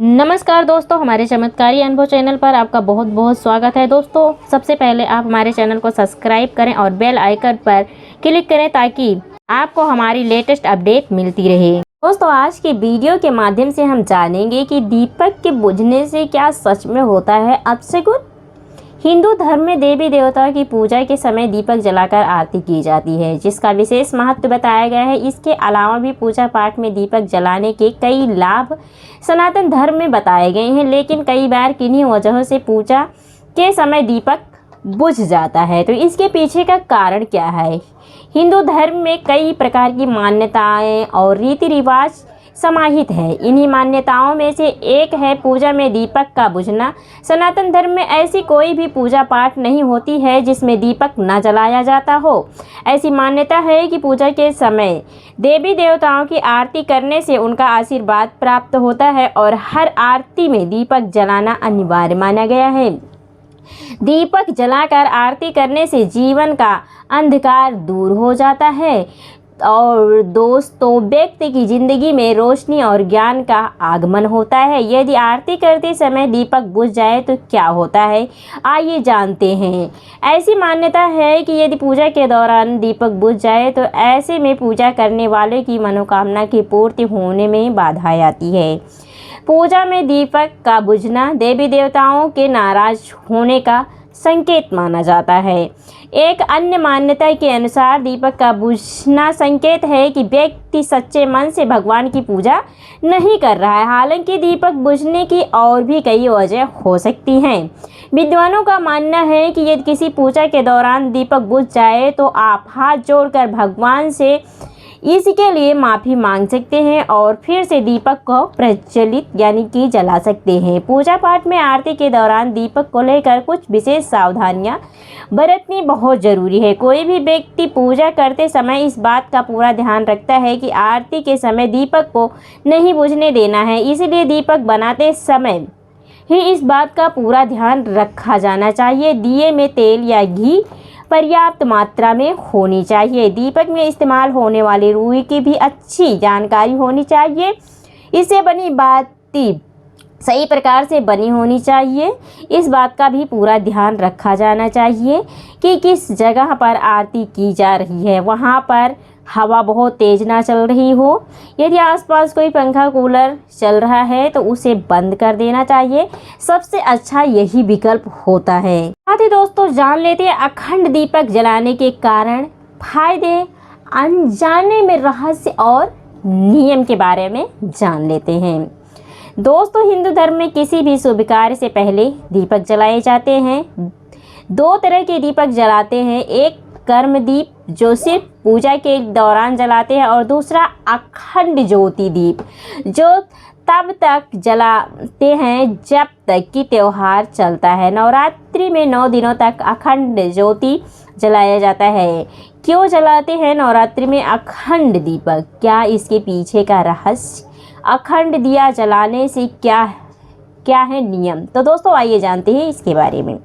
नमस्कार दोस्तों, हमारे चमत्कारी अनुभव चैनल पर आपका बहुत बहुत स्वागत है। दोस्तों, सबसे पहले आप हमारे चैनल को सब्सक्राइब करें और बेल आइकन पर क्लिक करें ताकि आपको हमारी लेटेस्ट अपडेट मिलती रहे। दोस्तों, आज के वीडियो के माध्यम से हम जानेंगे कि दीपक के बुझने से क्या सच में होता है अपशगुन। हिंदू धर्म में देवी देवताओं की पूजा के समय दीपक जलाकर आरती की जाती है, जिसका विशेष महत्व बताया गया है। इसके अलावा भी पूजा पाठ में दीपक जलाने के कई लाभ सनातन धर्म में बताए गए हैं, लेकिन कई बार किन्हीं वजहों से पूजा के समय दीपक बुझ जाता है। तो इसके पीछे का कारण क्या है? हिंदू धर्म में कई प्रकार की मान्यताएं और रीति रिवाज समाहित है। इन्हीं मान्यताओं में से एक है पूजा में दीपक का बुझना। सनातन धर्म में ऐसी कोई भी पूजा पाठ नहीं होती है जिसमें दीपक न जलाया जाता हो। ऐसी मान्यता है कि पूजा के समय देवी देवताओं की आरती करने से उनका आशीर्वाद प्राप्त होता है और हर आरती में दीपक जलाना अनिवार्य माना गया है। दीपक जलाकर आरती करने से जीवन का अंधकार दूर हो जाता है और दोस्तों व्यक्ति की जिंदगी में रोशनी और ज्ञान का आगमन होता है। यदि आरती करते समय दीपक बुझ जाए तो क्या होता है, आइए जानते हैं। ऐसी मान्यता है कि यदि पूजा के दौरान दीपक बुझ जाए तो ऐसे में पूजा करने वाले की मनोकामना की पूर्ति होने में बाधा आती है। पूजा में दीपक का बुझना देवी देवताओं के नाराज होने का संकेत माना जाता है। एक अन्य मान्यता के अनुसार दीपक का बुझना संकेत है कि व्यक्ति सच्चे मन से भगवान की पूजा नहीं कर रहा है। हालांकि दीपक बुझने की और भी कई वजह हो सकती हैं। विद्वानों का मानना है कि यदि किसी पूजा के दौरान दीपक बुझ जाए तो आप हाथ जोड़कर भगवान से इसके लिए माफ़ी मांग सकते हैं और फिर से दीपक को प्रज्वलित यानी कि जला सकते हैं। पूजा पाठ में आरती के दौरान दीपक को लेकर कुछ विशेष सावधानियां बरतनी बहुत ज़रूरी है। कोई भी व्यक्ति पूजा करते समय इस बात का पूरा ध्यान रखता है कि आरती के समय दीपक को नहीं बुझने देना है। इसलिए दीपक बनाते समय ही इस बात का पूरा ध्यान रखा जाना चाहिए। दिए में तेल या घी पर्याप्त मात्रा में होनी चाहिए। दीपक में इस्तेमाल होने वाली रुई की भी अच्छी जानकारी होनी चाहिए। इससे बनी बाती सही प्रकार से बनी होनी चाहिए। इस बात का भी पूरा ध्यान रखा जाना चाहिए कि किस जगह पर आरती की जा रही है वहाँ पर हवा बहुत तेज ना चल रही हो। यदि आसपास कोई पंखा कूलर चल रहा है तो उसे बंद कर देना चाहिए। सबसे अच्छा यही विकल्प होता है। साथ ही दोस्तों जान लेते हैं अखंड दीपक जलाने के कारण, फायदे, अनजाने में रहस्य और नियम के बारे में जान लेते हैं। दोस्तों, हिंदू धर्म में किसी भी शुभ कार्य से पहले दीपक जलाए जाते हैं। दो तरह के दीपक जलाते हैं, एक कर्म दीप जो सिर्फ पूजा के दौरान जलाते हैं और दूसरा अखंड ज्योति दीप जो तब तक जलाते हैं जब तक कि त्यौहार चलता है। नवरात्रि में 9 दिनों तक अखंड ज्योति जलाया जाता है। क्यों जलाते हैं नवरात्रि में अखंड दीपक? क्या इसके पीछे का रहस्य? अखंड दिया जलाने से क्या है नियम? तो दोस्तों आइए जानते हैं इसके बारे में।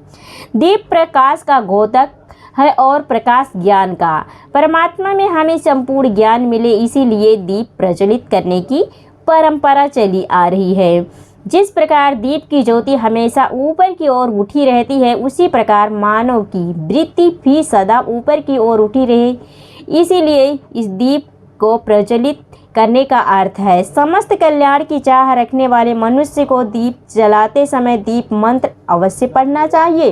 दीप प्रकाश का द्योतक है और प्रकाश ज्ञान का। परमात्मा में हमें संपूर्ण ज्ञान मिले, इसीलिए दीप प्रज्वलित करने की परंपरा चली आ रही है। जिस प्रकार दीप की ज्योति हमेशा ऊपर की ओर उठी रहती है, उसी प्रकार मानव की वृत्ति भी सदा ऊपर की ओर उठी रहे, इसीलिए इस दीप को प्रज्वलित करने का अर्थ है समस्त कल्याण की चाह रखने वाले मनुष्य को दीप जलाते समय दीप मंत्र अवश्य पढ़ना चाहिए।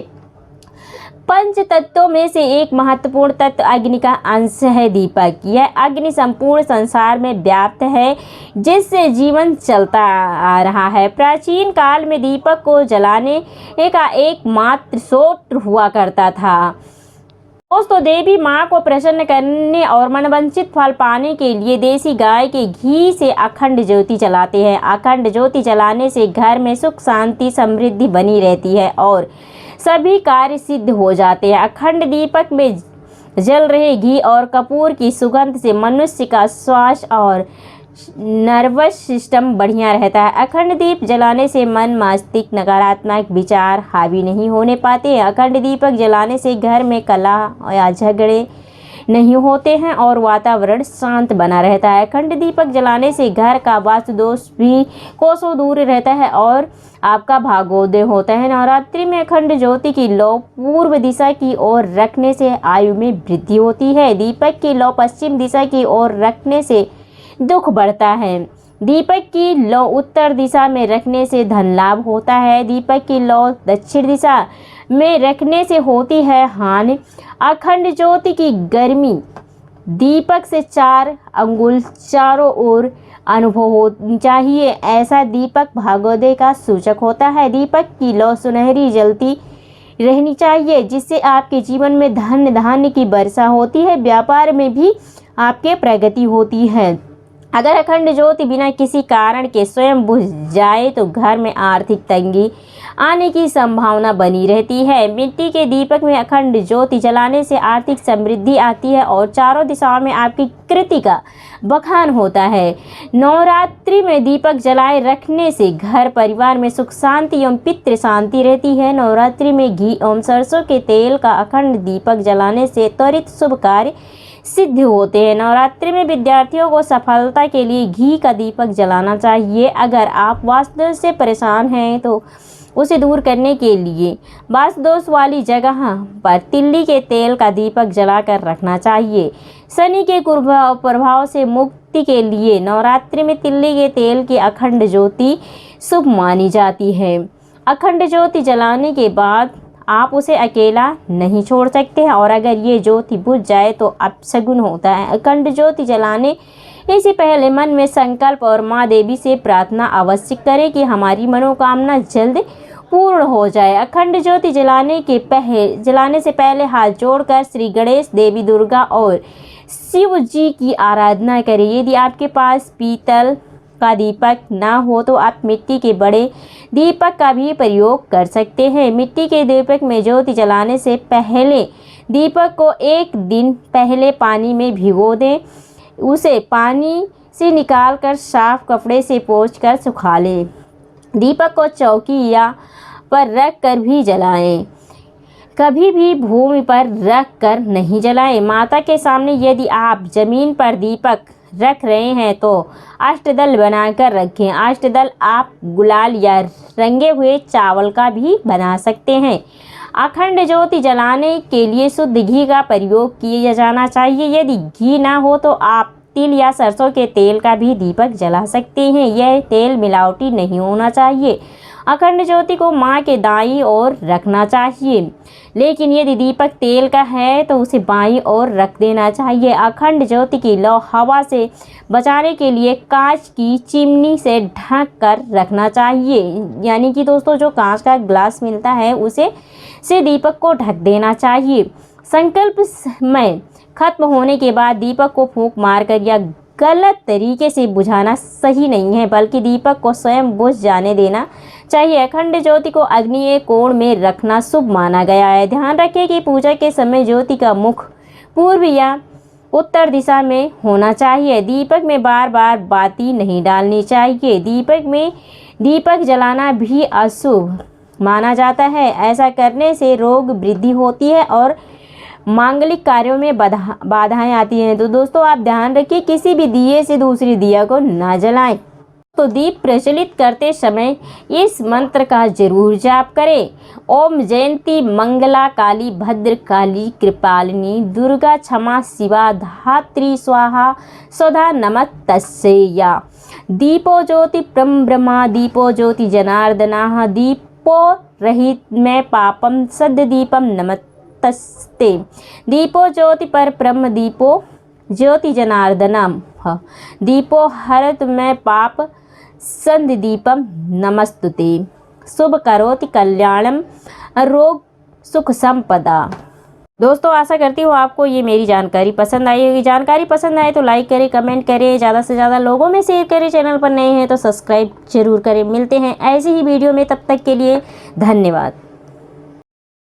पंच तत्वों में से एक महत्वपूर्ण तत्व अग्नि का अंश है दीपक। यह अग्नि संपूर्ण संसार में व्याप्त है, जिससे जीवन चलता आ रहा है। प्राचीन काल में दीपक को जलाने का एकमात्र स्रोत हुआ करता था। दोस्तों, देवी माँ को प्रसन्न करने और मनवांछित फल पाने के लिए देसी गाय के घी से अखंड ज्योति जलाते हैं। अखंड ज्योति जलाने से घर में सुख शांति समृद्धि बनी रहती है और सभी कार्य सिद्ध हो जाते हैं। अखंड दीपक में जल रहे घी और कपूर की सुगंध से मनुष्य का श्वास और नर्वस सिस्टम बढ़िया रहता है। अखंड दीप जलाने से मन मस्तिष्क नकारात्मक विचार हावी नहीं होने पाते हैं। अखंड दीपक जलाने से घर में कलह या झगड़े नहीं होते हैं और वातावरण शांत बना रहता है। अखंड दीपक जलाने से घर का वास्तु दोष भी कोसों दूर रहता है और आपका भाग्योदय होता है। नवरात्रि में अखंड ज्योति की लौ पूर्व दिशा की ओर रखने से आयु में वृद्धि होती है। दीपक की लौ पश्चिम दिशा की ओर रखने से दुख बढ़ता है। दीपक की लौ उत्तर दिशा में रखने से धन लाभ होता है। दीपक की लौ दक्षिण दिशा में रखने से होती है हानि। अखंड ज्योति की गर्मी दीपक से 4 अंगुल चारों ओर अनुभव होनी चाहिए। ऐसा दीपक भाग्योदय का सूचक होता है। दीपक की लौ सुनहरी जलती रहनी चाहिए, जिससे आपके जीवन में धन धान्य की वर्षा होती है। व्यापार में भी आपके प्रगति होती है। अगर अखंड ज्योति बिना किसी कारण के स्वयं बुझ जाए तो घर में आर्थिक तंगी आने की संभावना बनी रहती है। मिट्टी के दीपक में अखंड ज्योति जलाने से आर्थिक समृद्धि आती है और चारों दिशाओं में आपकी कृति का बखान होता है। नवरात्रि में दीपक जलाए रखने से घर परिवार में सुख शांति एवं पितृ शांति रहती है। नवरात्रि में घी एवं सरसों के तेल का अखंड दीपक जलाने से त्वरित शुभ कार्य सिद्ध होते हैं। नवरात्रि में विद्यार्थियों को सफलता के लिए घी का दीपक जलाना चाहिए। अगर आप वास्तु से परेशान हैं तो उसे दूर करने के लिए वास्तु दोष वाली जगह पर तिल्ली के तेल का दीपक जलाकर रखना चाहिए। शनि के प्रभाव से मुक्ति के लिए नवरात्रि में तिल्ली के तेल की अखंड ज्योति शुभ मानी जाती है। अखंड ज्योति जलाने के बाद आप उसे अकेला नहीं छोड़ सकते हैं और अगर ये ज्योति बुझ जाए तो अपशगुन होता है। अखंड ज्योति जलाने इससे पहले मन में संकल्प और माँ देवी से प्रार्थना अवश्य करें कि हमारी मनोकामना जल्द पूर्ण हो जाए। अखंड ज्योति जलाने से पहले हाथ जोड़कर श्री गणेश, देवी दुर्गा और शिव जी की आराधना करें। यदि आपके पास पीतल का दीपक ना हो तो आप मिट्टी के बड़े दीपक का भी प्रयोग कर सकते हैं। मिट्टी के दीपक में ज्योति जलाने से पहले दीपक को 1 दिन पहले पानी में भिगो दें। उसे पानी से निकालकर साफ कपड़े से पोंछकर सुखा लें। दीपक को चौकी या पर रख कर भी जलाएं। कभी भी भूमि पर रख कर नहीं जलाएं। माता के सामने यदि आप जमीन पर दीपक रख रहे हैं तो अष्टदल बनाकर रखें। अष्टदल आप गुलाल या रंगे हुए चावल का भी बना सकते हैं। अखंड ज्योति जलाने के लिए शुद्ध घी का प्रयोग किया जाना चाहिए। यदि घी ना हो तो आप तिल या सरसों के तेल का भी दीपक जला सकते हैं। यह तेल मिलावटी नहीं होना चाहिए। अखंड ज्योति को माँ के दाईं ओर रखना चाहिए, लेकिन यदि दीपक तेल का है तो उसे बाईं ओर रख देना चाहिए। अखंड ज्योति की लौ हवा से बचाने के लिए कांच की चिमनी से ढक कर रखना चाहिए। यानी कि दोस्तों जो कांच का ग्लास मिलता है उसे से दीपक को ढक देना चाहिए। संकल्प समय खत्म होने के बाद दीपक को फूंक मारकर या गलत तरीके से बुझाना सही नहीं है, बल्कि दीपक को स्वयं बुझ जाने देना चाहिए। अखंड ज्योति को आग्नेय कोण में रखना शुभ माना गया है। ध्यान रखें कि पूजा के समय ज्योति का मुख पूर्व या उत्तर दिशा में होना चाहिए। दीपक में बार बार बाती नहीं डालनी चाहिए। दीपक जलाना भी अशुभ माना जाता है। ऐसा करने से रोग वृद्धि होती है और मांगलिक कार्यों में बाधाएं आती हैं। तो दोस्तों आप ध्यान रखिए किसी भी दिए से दूसरी दिया को ना जलाएं। तो दीप प्रज्वलित करते समय इस मंत्र का जरूर जाप करें। ओम जयंती मंगला काली भद्र काली कृपालिनी दुर्गा क्षमा शिवा धात्री स्वाहा सौधा नमस्तस्यै। दीपो ज्योति परम ब्रह्मा दीपो ज्योति जनार्दना दीपो रहित में पापम सद्य दीपम नमस्तस्ते। दीपो ज्योति पर ब्रह्म दीपो ज्योति जनार्दनम दीपो हरत में पाप संध दीपम नमस्तुते। शुभ करोति कल्याणम रोग सुख संपदा। दोस्तों आशा करती हूँ आपको ये मेरी जानकारी पसंद आई होगी। जानकारी पसंद आए तो लाइक करें, कमेंट करें, ज़्यादा से ज़्यादा लोगों में शेयर करें। चैनल पर नए हैं तो सब्सक्राइब जरूर करें। मिलते हैं ऐसी ही वीडियो में, तब तक के लिए धन्यवाद।